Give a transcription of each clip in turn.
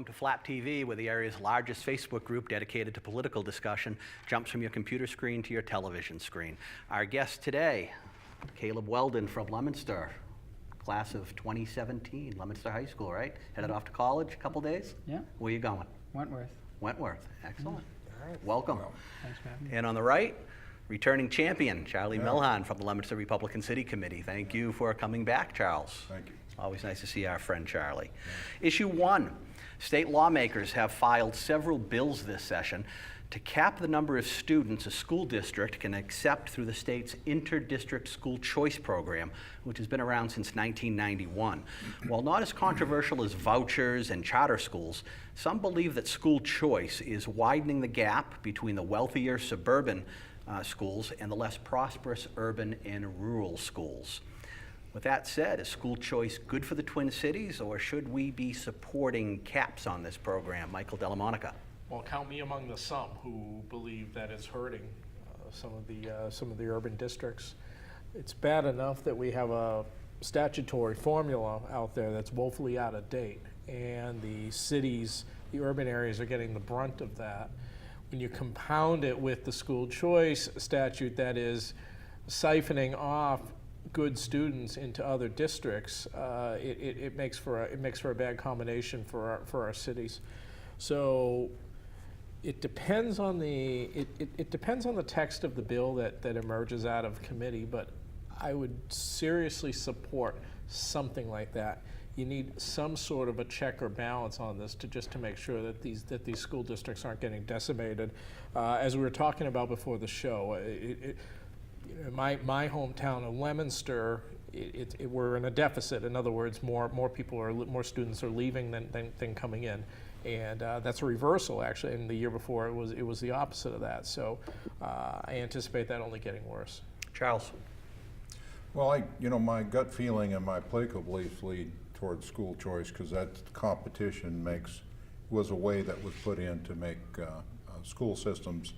Welcome to Flap TV, where the area's largest Facebook group dedicated to political discussion jumps from your computer screen to your television screen. Our guest today, Caleb Weldon from Leominster, class of 2017, Leominster High School, right? Headed off to college, a couple days? Yeah. Where are you going? Wentworth. Wentworth, excellent. All right. Welcome. Thanks for having me. And on the right, returning champion, Charlie Milhans from the Leominster Republican City Committee. Thank you for coming back, Charles. Thank you. Always nice to see our friend Charlie. Issue 1. State lawmakers have filed several bills this session to cap the number of students a school district can accept through the state's inter-district school choice program, which has been around since 1991. While not as controversial as vouchers and charter schools, some believe that school choice is widening the gap between the wealthier suburban schools and the less prosperous urban and rural schools. With that said, is school choice good for the Twin Cities, or should we be supporting caps on this program? Michael Delamonica. Well, count me among the some who believe that it's hurting some of the urban districts. It's bad enough that we have a statutory formula out there that's woefully out of date, and the cities, the urban areas, are getting the brunt of that. When you compound it with the school choice statute that is siphoning off good students into other districts, it makes for a bad combination for our cities. So it depends on the text of the bill that emerges out of committee, but I would seriously support something like that. You need some sort of a check or balance on this to make sure that these school districts aren't getting decimated. As we were talking about before the show, my hometown of Leominster, we're in a deficit. In other words, more students are leaving than coming in, and that's a reversal actually. And the year before it was the opposite of that. So I anticipate that only getting worse. Charles. Well, my gut feeling and my political beliefs lead towards school choice, because that competition was a way that was put in to make school systems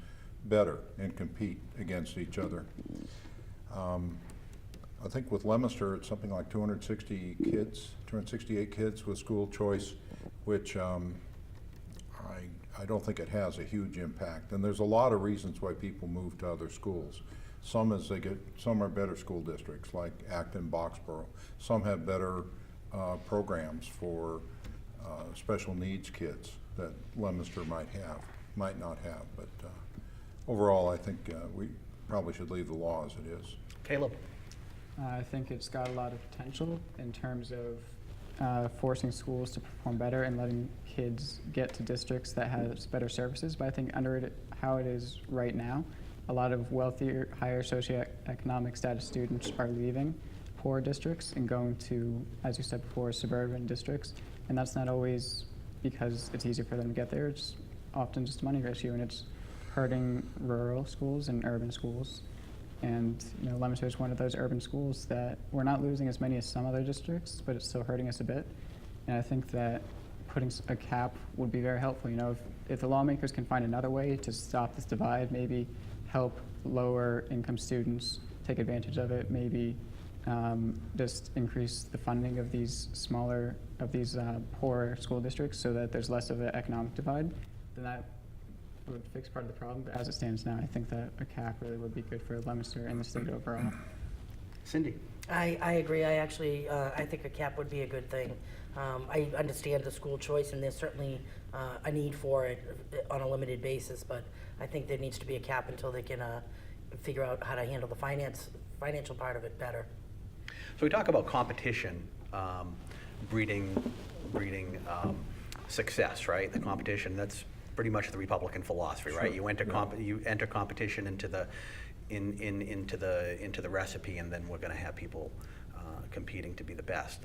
better and compete against each other. I think with Leominster, it's something like 268 kids with school choice, which I don't think it has a huge impact. And there's a lot of reasons why people move to other schools. Some are better school districts like Acton, Boxborough. Some have better programs for special needs kids that Leominster might not have. But overall, I think we probably should leave the law as it is. Caleb. I think it's got a lot of potential in terms of forcing schools to perform better and letting kids get to districts that has better services. But I think how it is right now, a lot of wealthier, higher socioeconomic status students are leaving poor districts and going to, as you said before, suburban districts. And that's not always because it's easier for them to get there. It's often just a money issue, and it's hurting rural schools and urban schools. And Leominster is one of those urban schools that we're not losing as many as some other districts, but it's still hurting us a bit. And I think that putting a cap would be very helpful. If the lawmakers can find another way to stop this divide, maybe help lower income students take advantage of it, maybe just increase the funding of these poor school districts so that there's less of an economic divide, then that would fix part of the problem. But as it stands now, I think that a cap really would be good for Leominster and the state overall. Cindy. I agree. I think a cap would be a good thing. I understand the school choice, and there's certainly a need for it on a limited basis, but I think there needs to be a cap until they can figure out how to handle the financial part of it better. So we talk about competition breeding success, right? The competition, that's pretty much the Republican philosophy, right? Sure. You enter competition into the recipe, and then we're going to have people competing to be the best.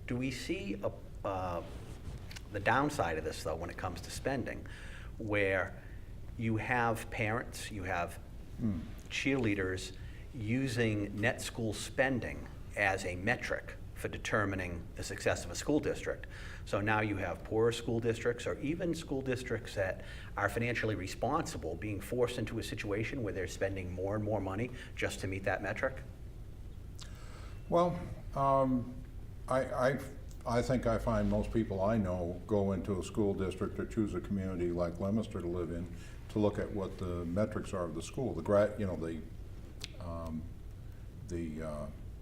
Do we see the downside of this, though, when it comes to spending, where you have parents, you have cheerleaders using net school spending as a metric for determining the success of a school district? So now you have poorer school districts, or even school districts that are financially responsible, being forced into a situation where they're spending more and more money just to meet that metric? Well, I I think I find most people I know go into a school district or choose a community like Leominster to live in to look at what the metrics are of the school.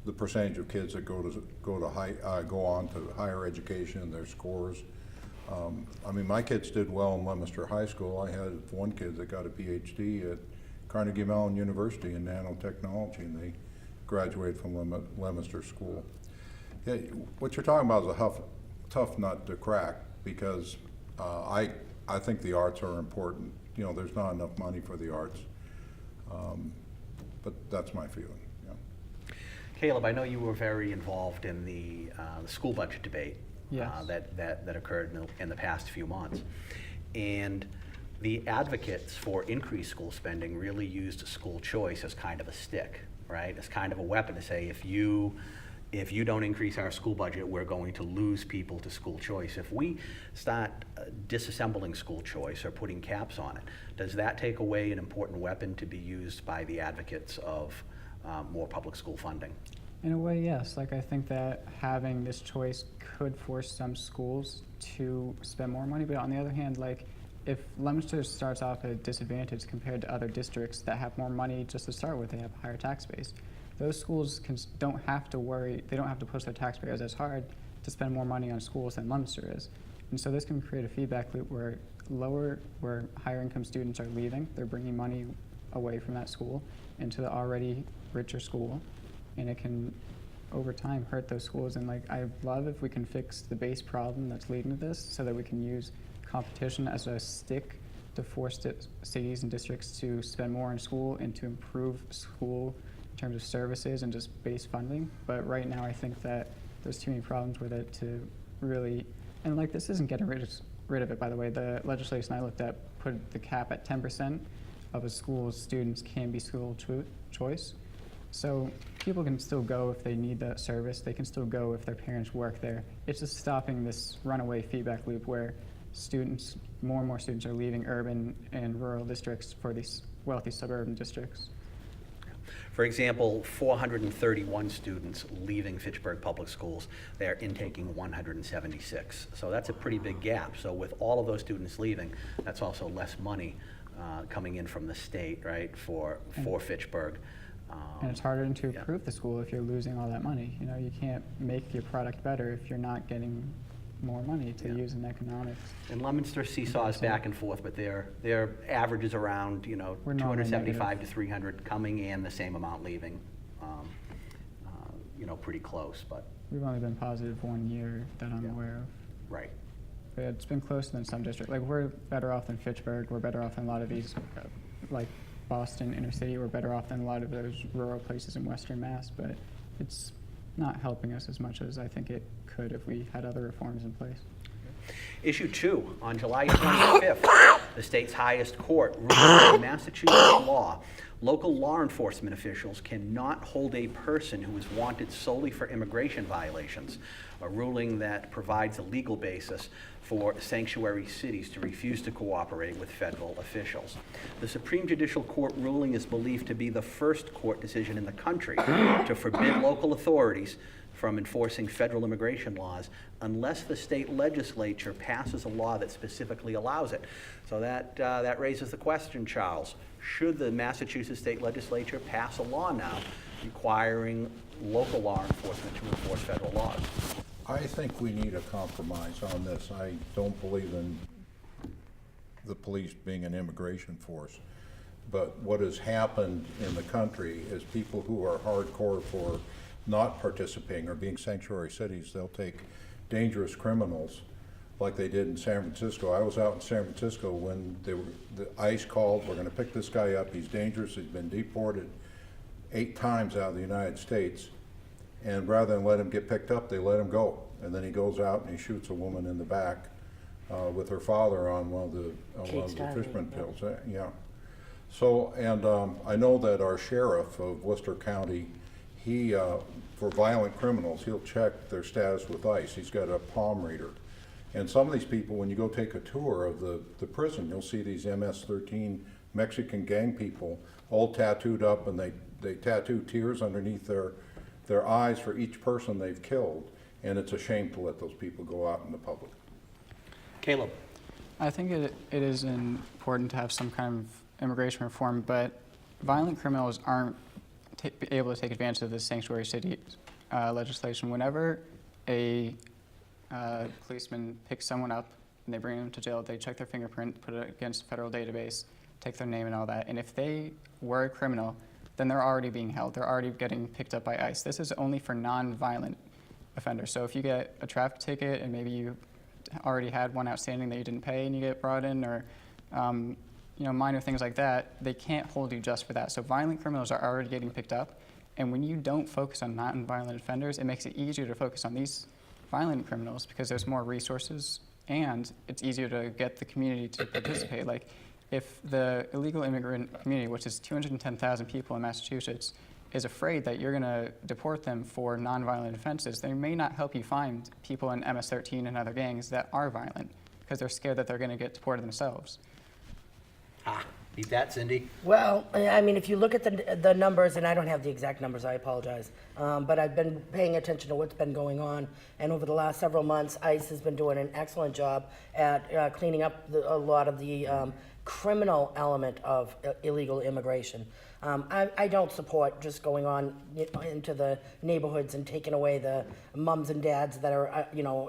The percentage of kids that go on to higher education, their scores. I mean, my kids did well in Leominster High School. I had one kid that got a PhD at Carnegie Mellon University in nanotechnology, and they graduated from Leominster School. Yeah, what you're talking about is a tough nut to crack, because I think the arts are important. You know, there's not enough money for the arts, but that's my feeling. Yeah. Caleb, I know you were very involved in the school budget debate. Yes. That occurred in the past few months. And the advocates for increased school spending really used school choice as kind of a stick, right? As kind of a weapon to say, if you don't increase our school budget, we're going to lose people to school choice. If we start disassembling school choice or putting caps on it, does that take away an important weapon to be used by the advocates of more public school funding? In a way, yes. Like, I think that having this choice could force some schools to spend more money, but on the other hand, like, if Leominster starts off at a disadvantage compared to other districts that have more money just to start with, they have a higher tax base. Those schools don't have to worry, they don't have to push their taxpayers as hard to spend more money on schools than Leominster is. And so this can create a feedback loop where higher income students are leaving, they're bringing money away from that school into the already richer school, and it can over time hurt those schools. And like, I love if we can fix the base problem that's leading to this, so that we can use competition as a stick to force cities and districts to spend more in school and to improve school in terms of services and just base funding. But right now I think that there's too many problems with it to really, and like, this isn't getting rid of it, by the way. The legislation I looked at put the cap at 10% of a school's students can be school choice. So people can still go if they need that service. They can still go if their parents work there. It's just stopping this runaway feedback loop where more and more students are leaving urban and rural districts for these wealthy suburban districts. For example, 431 students leaving Fitchburg Public Schools. They're intaking 176. So that's a pretty big gap. So with all of those students leaving, that's also less money coming in from the state, right, for Fitchburg. And it's harder to improve the school if you're losing all that money. You know, you can't make your product better if you're not getting more money to use in economics. And Leominster seesaws back and forth, but their average is around, you know, We're normally 275 to 300 coming in, the same amount leaving. You know, pretty close, but We've only been positive 1 year that I'm aware of. right. But it's been closer than some districts. Like, we're better off than Fitchburg. We're better off than a lot of these, like Boston inner city. We're better off than a lot of those rural places in Western Mass. But it's not helping us as much as I think it could if we had other reforms in place. Issue 2, on July 25th, the state's highest court ruled that in Massachusetts law, local law enforcement officials cannot hold a person who is wanted solely for immigration violations, a ruling that provides a legal basis for sanctuary cities to refuse to cooperate with federal officials. The Supreme Judicial Court ruling is believed to be the first court decision in the country to forbid local authorities from enforcing federal immigration laws unless the state legislature passes a law that specifically allows it. So that raises the question, Charles, should the Massachusetts state legislature pass a law now requiring local law enforcement to enforce federal laws? I think we need a compromise on this. I don't believe in the police being an immigration force. But what has happened in the country is people who are hardcore for not participating or being sanctuary cities, they'll take dangerous criminals like they did in San Francisco. I was out in San Francisco when the ICE called, we're gonna pick this guy up, he's dangerous, he's been deported 8 times out of the United States. And rather than let him get picked up, they let him go. And then he goes out and he shoots a woman in the back with her father on one of the Fishman pills. Yeah. So, and I know that our sheriff of Worcester County, he, for violent criminals, he'll check their status with ICE. He's got a palm reader. And some of these people, when you go take a tour of the prison, you'll see these MS-13 Mexican gang people all tattooed up, and they tattoo tears underneath their eyes for each person they've killed. and it's a shame to let those people go out in the public. Caleb? I think it is important to have some kind of immigration reform, but violent criminals aren't able to take advantage of the sanctuary city legislation. Whenever a policeman picks someone up and they bring them to jail, they check their fingerprint, put it against a federal database, take their name and all that. And if they were a criminal, then they're already being held. They're already getting picked up by ICE. This is only for non-violent offenders. So if you get a traffic ticket and maybe you already had one outstanding that you didn't pay and you get brought in, or minor things like that, they can't hold you just for that. So violent criminals are already getting picked up, and when you don't focus on non-violent offenders, it makes it easier to focus on these violent criminals because there's more resources and it's easier to get the community to participate. Like if the illegal immigrant community, which is 210,000 people in Massachusetts, is afraid that you're going to deport them for nonviolent offenses, they may not help you find people in MS-13 and other gangs that are violent because they're scared that they're going to get deported themselves. Beat that, Cindy. Well, I mean, if you look at the numbers, and I don't have the exact numbers, I apologize, but I've been paying attention to what's been going on, and over the last several months, ICE has been doing an excellent job at cleaning up a lot of the criminal element of illegal immigration. I don't support just going on into the neighborhoods and taking away the mums and dads that are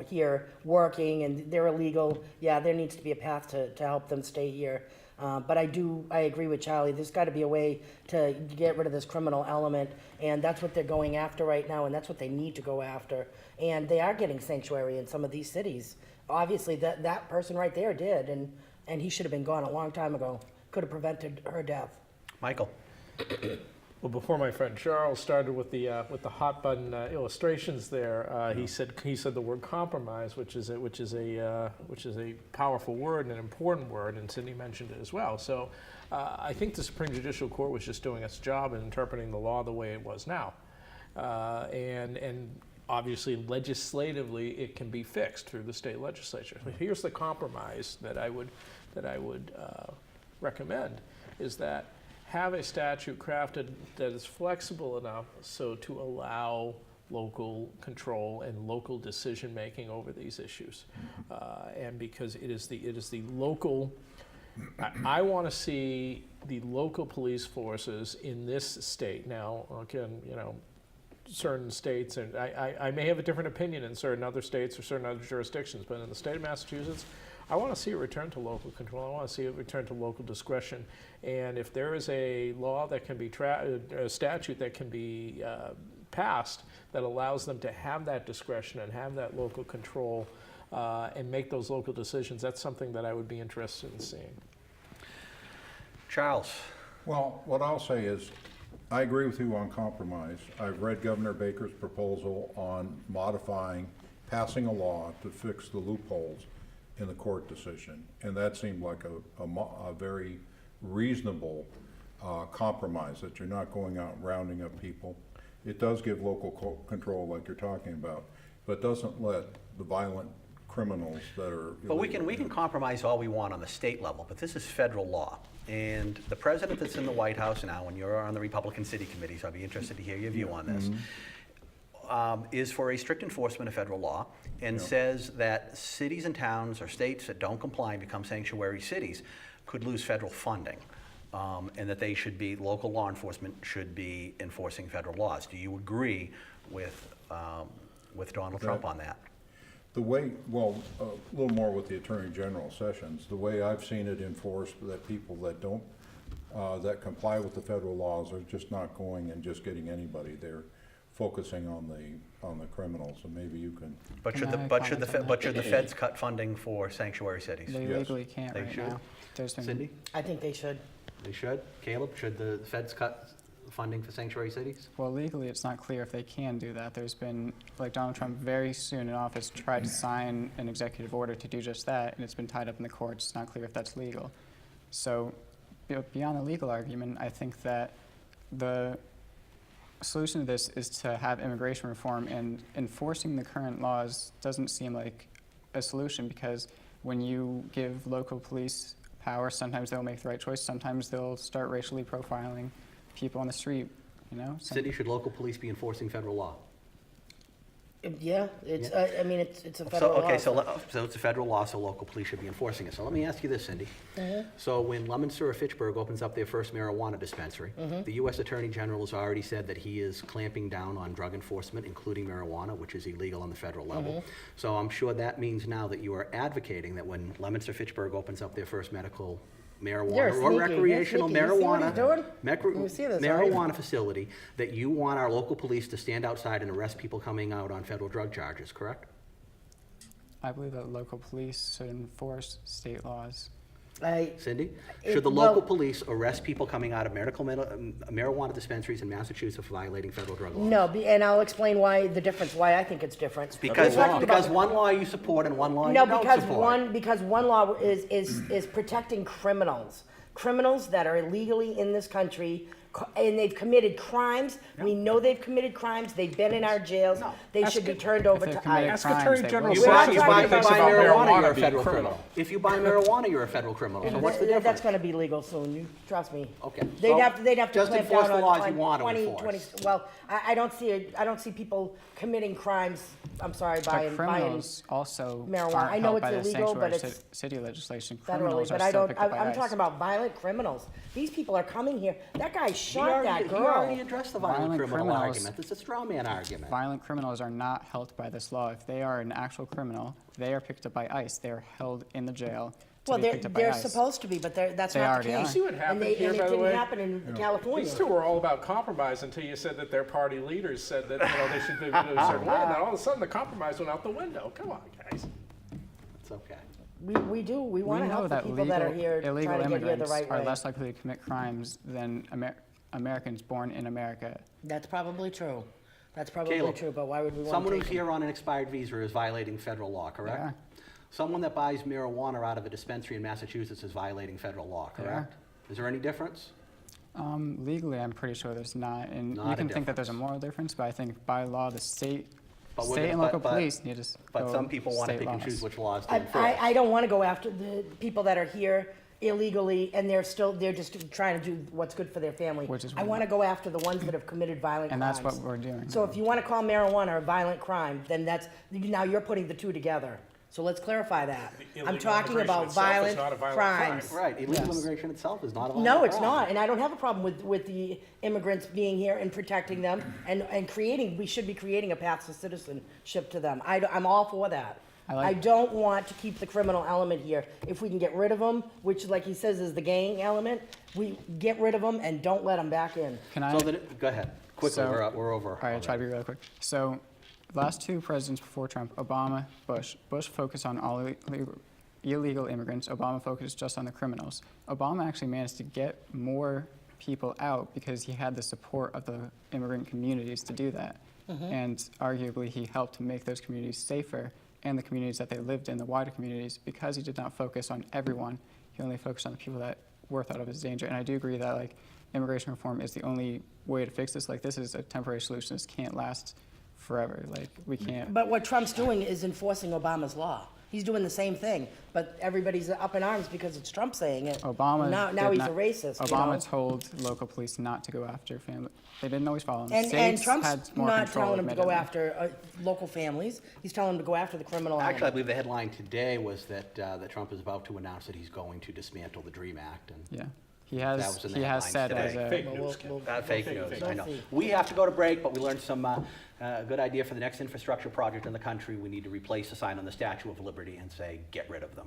here working and they're illegal. Yeah, there needs to be a path to help them stay here. But I agree with Charlie. There's got to be a way to get rid of this criminal element, and that's what they're going after right now, and that's what they need to go after. And they are getting sanctuary in some of these cities. Obviously, that person right there did, and he should have been gone a long time ago. Could have prevented her death. Michael? Well, before my friend Charles started with the hot button illustrations there, he said the word compromise, which is a powerful word and an important word, and Cindy mentioned it as well. So I think the Supreme Judicial Court was just doing its job in interpreting the law the way it was now, and obviously legislatively it can be fixed through the state legislature. Here's the compromise that I would recommend is that have a statute crafted that is flexible enough so to allow local control and local decision making over these issues, and because it is the local. I want to see the local police forces in this state now. Again, certain states, and I may have a different opinion in certain other states or certain other jurisdictions, but in the state of Massachusetts, I want to see it return to local control. I want to see it return to local discretion. And if there is a law that can be, a statute that can be passed that allows them to have that discretion and have that local control and make those local decisions, that's something that I would be interested in seeing. Charles? Well, what I'll say is, I agree with you on compromise. I've read Governor Baker's proposal on passing a law to fix the loopholes in the court decision, and that seemed like a very reasonable compromise, that you're not going out and rounding up people. It does give local control like you're talking about, but doesn't let the violent criminals that are But we can compromise all we want on the state level, but this is federal law. And the president that's in the White House now, and you're on the Republican City Committee, so I'd be interested to hear your view on this, is for a strict enforcement of federal law and says that cities and towns or states that don't comply and become sanctuary cities could lose federal funding, and that local law enforcement should be enforcing federal laws. Do you agree with Donald Trump on that? The way, a little more with the Attorney General Sessions, the way I've seen it enforced, that people that don't, that comply with the federal laws are just not going and just getting anybody. They're focusing on the criminals, and maybe you can. But should the feds cut funding for sanctuary cities? They legally can't They right should. now. Cindy? I think they should. They should. Caleb, should the feds cut funding for sanctuary cities? Well, legally, it's not clear if they can do that. There's been, Donald Trump very soon in office tried to sign an executive order to do just that, and it's been tied up in the courts. It's not clear if that's legal. So beyond the legal argument, I think that the solution to this is to have immigration reform, and enforcing the current laws doesn't seem like a solution, because when you give local police power, sometimes they'll make the right choice, sometimes they'll start racially profiling people on the street, City, should local police be enforcing federal law? Yeah, it's, I mean, it's a federal law. So it's a federal law, so local police should be enforcing it. So let me ask you this, Cindy. So when Leominster or Fitchburg opens up their first marijuana dispensary, the U.S. Attorney General has already said that he is clamping down on drug enforcement, including marijuana, which is illegal on the federal level. So I'm sure that means now that you are advocating that when Leominster Fitchburg opens up their first medical You're marijuana or sneaky. You're recreational sneaky. You see what he's doing? You see this, right? marijuana facility, that you want our local police to stand outside and arrest people coming out on federal drug charges, correct? I believe that local police should enforce state laws. Cindy? It- Should the well- local police arrest people coming out of marijuana dispensaries in Massachusetts for violating federal drug laws? No, and I'll explain why I think it's different. Because We're talking about- one law you support and one law you No, don't because support. one law is protecting criminals that are illegally in this country, and they've committed crimes. We know they've committed crimes. They've been in our jails. No. They should be turned over they've to committed ICE. Ask Attorney crimes, General they You will- buy, not you talking buy, about you buy about marijuana, marijuana you're a being federal criminal. criminal. If you buy marijuana, you're a federal criminal. So what's the That's difference? going to be legal soon. You trust me. Okay, They'd so have to just clamp enforce down the on laws you want to 20, enforce. Well, I don't see people committing crimes. I'm sorry, But buying criminals also marijuana. aren't I know helped it's by the illegal, but sanctuary it's city legislation. federally. Criminals But are I still don't. picked up by I'm ICE. talking about violent criminals. These people are coming here. That guy He shot that already, he already girl. addressed the violent Violent criminal criminals- argument. This is a straw man argument. Violent criminals are not helped by this law. If they are an actual criminal, they are picked up by ICE. They are held in the jail to Well, be picked up by they're ICE. supposed to be, but that's They not the already are. case. See what happened and here, it by the didn't way? happen in California. These two were all about compromise until you said that their party leaders said that they should do a certain way, and then all of a sudden the compromise went out the window. Come on, guys. It's okay. We do. We want We to know help the that people that are here illegal trying to get here the immigrants right are way. less likely to commit crimes than Americans born in America. That's probably true. That's probably Caleb, true, but why would we want Someone to who's take here on an expired visa is violating federal law, correct? Yeah. Someone that buys marijuana out of a dispensary in Massachusetts is violating federal law, correct? Is there any difference? Legally, I'm pretty sure there's not, and Not you a can think that there's a difference. moral difference, but I think by law, the state But we're and gonna- local but- police need to But go some people want to state pick and laws. choose which laws to I enforce. don't want to go after the people that are here illegally and they're just trying to do what's good for their family. Which is I want to go after the ones that have committed violent And crimes. that's what we're doing. So if you want to call marijuana a violent crime, then now you're putting the two together. So let's clarify that. I'm Illegal talking immigration about itself is violent not a violent crime. crimes. Right, illegal Yes. immigration itself is not a violent No, it's crime. not, and I don't have a problem with the immigrants being here and protecting them and creating, we should be creating a path to citizenship to them. I'm all for that. I don't want to keep the criminal element here. If we can get rid of them, which like he says is the gang element, we get rid of them and don't let them back in. Can I? So go ahead, quickly, So- we're over. All right, I'll try to be really quick. So, last two presidents before Trump, Obama, Bush. Bush focused on all illegal immigrants. Obama focused just on the criminals. Obama actually managed to get more people out because he had the support of the immigrant communities to do that. And arguably, he helped to make those communities safer and the communities that they lived in, the wider communities, because he did not focus on everyone. He only focused on the people that were thought of as danger. And I do agree that like immigration reform is the only way to fix this. Like this is a temporary solution. This can't last forever. Like we can't. But what Trump's doing is enforcing Obama's law. He's doing the same thing, but everybody's up in arms because it's Trump saying it. Obama. Now did he's not- a racist. Obama you know? told local police not to go after family. They didn't always follow him. And States Trump's had more not control, telling him to go admittedly. after local families. He's telling him to go after the criminal Actually, I element. believe the headline today was that Trump is about to announce that he's going to dismantle the DREAM Act. And Yeah, he That has. was in the He has headlines said today. as a. Fake Well, news. fake Fake news, news. I know. Let's see. We have to go to break, but we learned some good idea for the next infrastructure project in the country. We need to replace the sign on the Statue of Liberty and say, get rid of them.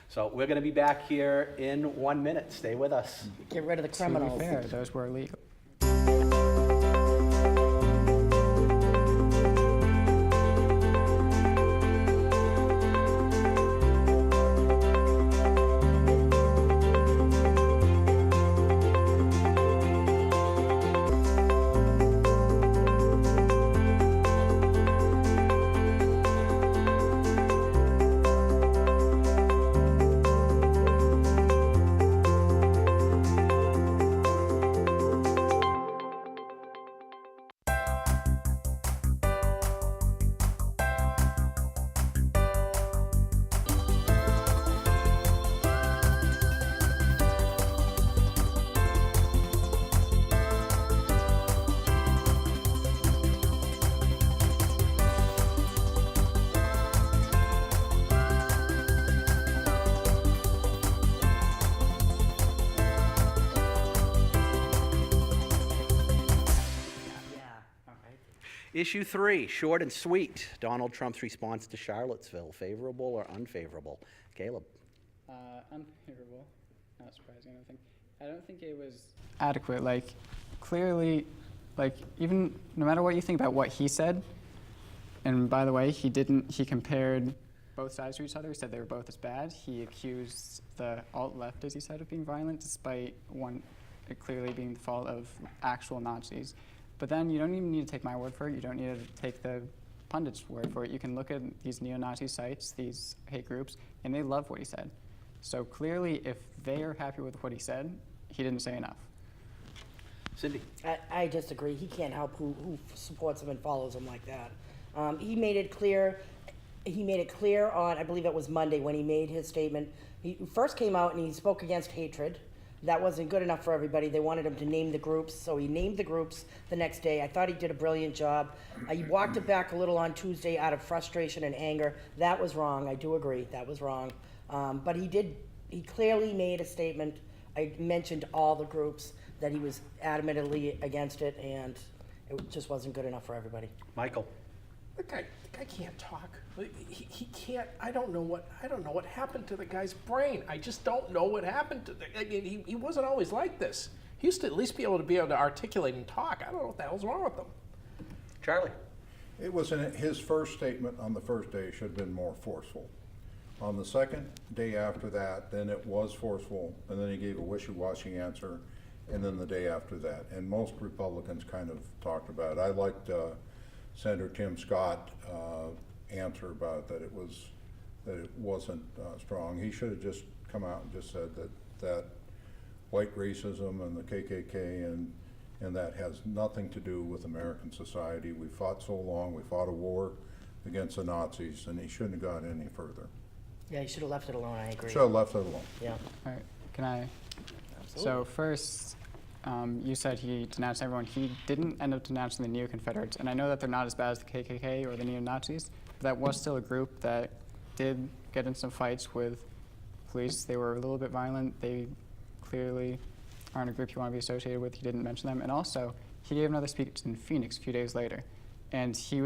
So we're going to be back here in 1 minute. Stay with us. Get rid of the To criminals. be fair, those were illegal. Issue 3, short and sweet. Donald Trump's response to Charlottesville, favorable or unfavorable? Caleb? Unfavorable. Not surprising, I don't think. I don't think it was adequate. Like, clearly, like, even no matter what you think about what he said, and by the way, he compared both sides to each other. He said they were both as bad. He accused the alt-left, as he said, of being violent, despite one it clearly being the fault of actual Nazis. But then you don't even need to take my word for it. You don't need to take the pundits' word for it. You can look at these neo-Nazi sites, these hate groups, and they love what he said. So clearly, if they are happy with what he said, he didn't say enough. Cindy? I disagree. He can't help who supports him and follows him like that. He made it clear. He made it clear on, I believe it was Monday, when he made his statement. He first came out and he spoke against hatred. That wasn't good enough for everybody. They wanted him to name the groups, so he named the groups the next day. I thought he did a brilliant job. He walked it back a little on Tuesday out of frustration and anger. That was wrong. I do agree. That was wrong. But he clearly made a statement. I mentioned all the groups, that he was adamantly against it, and it just wasn't good enough for everybody. Michael? The guy can't talk. He can't. I don't know what happened to the guy's brain. I just don't know what happened to I mean, he wasn't always like this. He used to at least be able to articulate and talk. I don't know what the hell's wrong with him. Charlie? It was his first statement on the first day should have been more forceful. On the second day after that, then it was forceful, and then he gave a wishy-washy answer, and then the day after that. And most Republicans kind of talked about it. I liked Senator Tim Scott answer about that it wasn't strong. He should have just come out and just said that white racism and the KKK and that has nothing to do with American society. We fought so long. We fought a war against the Nazis, and he shouldn't have gone any further. Yeah, he should have left it alone. I agree. Should have left it alone. Yeah. All right, can I? Absolutely. So first, you said he denounced everyone. He didn't end up denouncing the neo-Confederates, and I know that they're not as bad as the KKK or the neo-Nazis, but that was still a group that did get in some fights with police. They were a little bit violent. They clearly aren't a group you want to be associated with. He didn't mention them. And also, he gave another speech in Phoenix a few days later, and he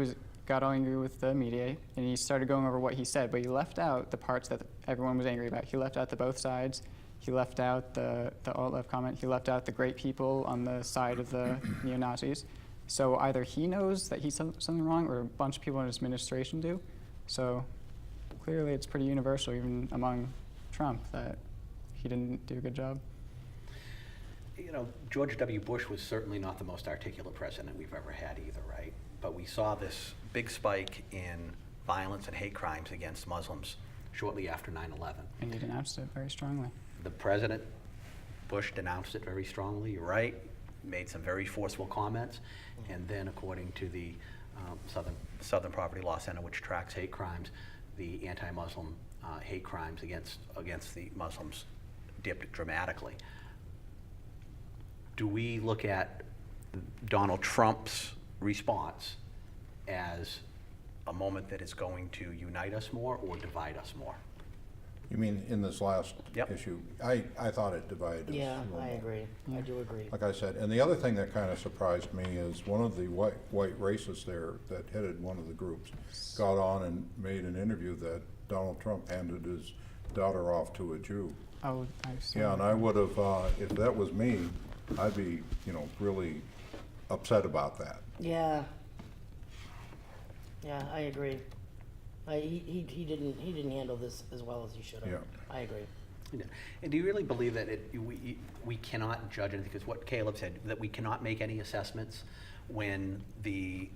got angry with the media, and he started going over what he said, but he left out the parts that everyone was angry about. He left out the both sides. He left out the alt-left comment. He left out the great people on the side of the neo-Nazis. So either he knows that he's done something wrong, or a bunch of people in his administration do. So clearly it's pretty universal, even among Trump, that he didn't do a good job. You know, George W. Bush was certainly not the most articulate president we've ever had either, right? But we saw this big spike in violence and hate crimes against Muslims shortly after 9/11. And he denounced it very strongly. The president, Bush, denounced it very strongly, you're right, made some very forceful comments, and then according to the Southern Poverty Law Center, which tracks hate crimes, the anti-Muslim hate crimes against the Muslims dipped dramatically. Do we look at Donald Trump's response as a moment that is going to unite us more or divide us more? You mean in this last Yep. issue? I thought it divided us. Yeah, a little I more. agree. I do agree. Like I said, and the other thing that kind of surprised me is one of the white racists there that headed one of the groups got on and made an interview that Donald Trump handed his daughter off to a Jew. Oh, I saw. Yeah, and I would have, if that was me, I'd be, really upset about that. Yeah. Yeah, I agree. He didn't handle this as well as he should have. Yeah. I agree. And do you really believe that we cannot judge anything? Because what Caleb said, that we cannot make any assessments when the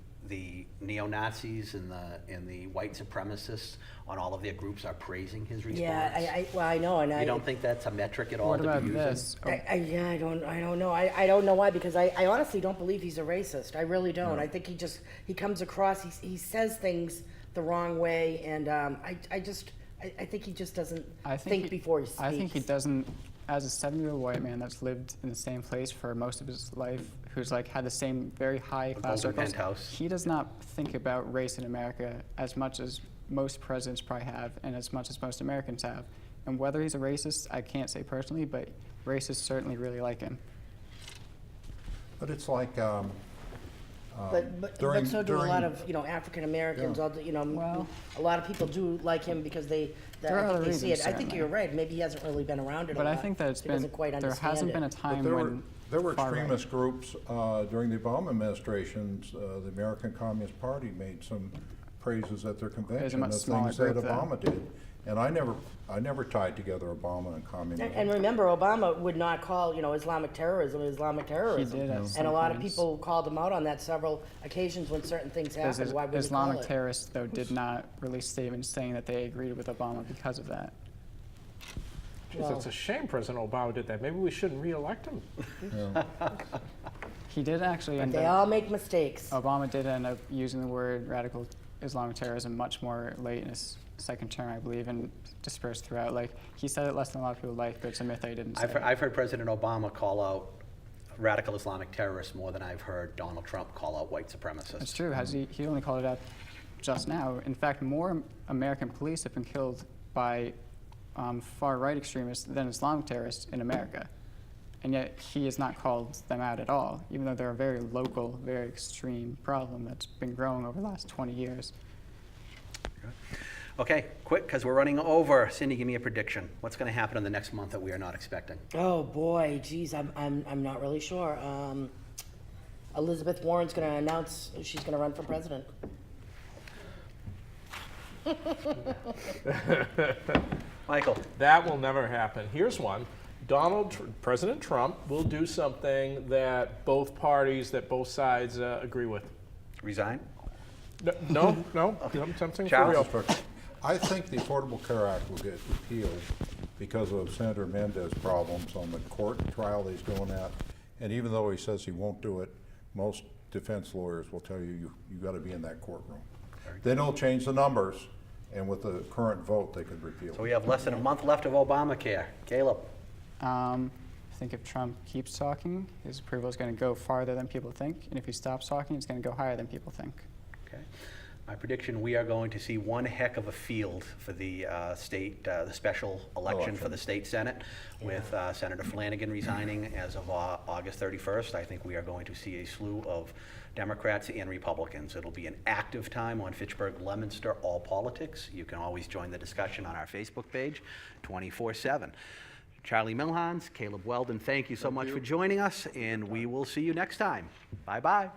neo-Nazis and the white supremacists on all of their groups are praising his response? Yeah, I know, and You don't think that's a metric at all What to about be using? this? Oh, I don't know. I don't know why, because I honestly don't believe he's a racist. I really don't. I think he comes across, he says things the wrong way, and I think he just doesn't think before he speaks. I think he doesn't, as a 70-year-old white man that's lived in the same place for most of his life, who's had the same very high class Golden circles, penthouse. he does not think about race in America as much as most presidents probably have, and as much as most Americans have. And whether he's a racist, I can't say personally, but racists certainly really like him. But it's like, But during- so do a lot during- of, African Americans, Yeah. all the, Well- a lot of people do like him because There are I think other they see it. reasons, I think certainly. you're right, maybe he hasn't really been around it a But lot. I think that so he doesn't quite there understand hasn't it. been a But time there were, when there were far-right- extremist groups during the Obama administrations. The American Communist Party made some praises at their convention much of smaller things that group, though. Obama did. And I never tied together Obama and communism. And remember, Obama would not call, Islamic terrorism. He did at some And a lot of points. people called him out on that several occasions when certain things Because happened. Why wouldn't you call Islamic it? terrorists, though, did not release statements saying that they agreed with Obama because of that. Jeez, it's a shame President Obama did that. Maybe we shouldn't re-elect him. He did actually end They up, all make mistakes. Obama did end up using the word radical Islamic terrorism much more late in his second term, I believe, and dispersed throughout. Like, he said it less than a lot of people like, but it's a myth that he didn't say. I've heard President Obama call out radical Islamic terrorists more than I've heard Donald Trump call out white supremacists. It's true. He only called it out just now. In fact, more American police have been killed by far-right extremists than Islamic terrorists in America. And yet he has not called them out at all, even though they're a very local, very extreme problem that's been growing over the last 20 years. Okay, quick, because we're running over. Cindy, give me a prediction. What's going to happen in the next month that we are not expecting? Oh boy, geez, I'm not really sure. Elizabeth Warren's going to announce she's going to run for president. Michael? That will never happen. Here's one. President Trump will do something that both parties, that both sides agree with. Resign? No, something for Charles? real. I think the Affordable Care Act will get repealed because of Senator Mendez problems on the court trial that he's going at. And even though he says he won't do it, most defense lawyers will tell you got to be in that courtroom. Then he'll change the numbers, and with the current vote, they could repeal So it. we have less than a month left of Obamacare. Caleb? I think if Trump keeps talking, his approval is going to go farther than people think. And if he stops talking, it's going to go higher than people think. Okay. My prediction, we are going to see one heck of a field for the the special election for the state Senate, with Senator Flanagan resigning as of August 31st. I think we are going to see a slew of Democrats and Republicans. It'll be an active time on Fitchburg-Leominster All Politics. You can always join the discussion on our Facebook page 24/7. Charlie Milhans, Caleb Weldon, thank you so much for joining us, and we will see you next time. Bye-bye.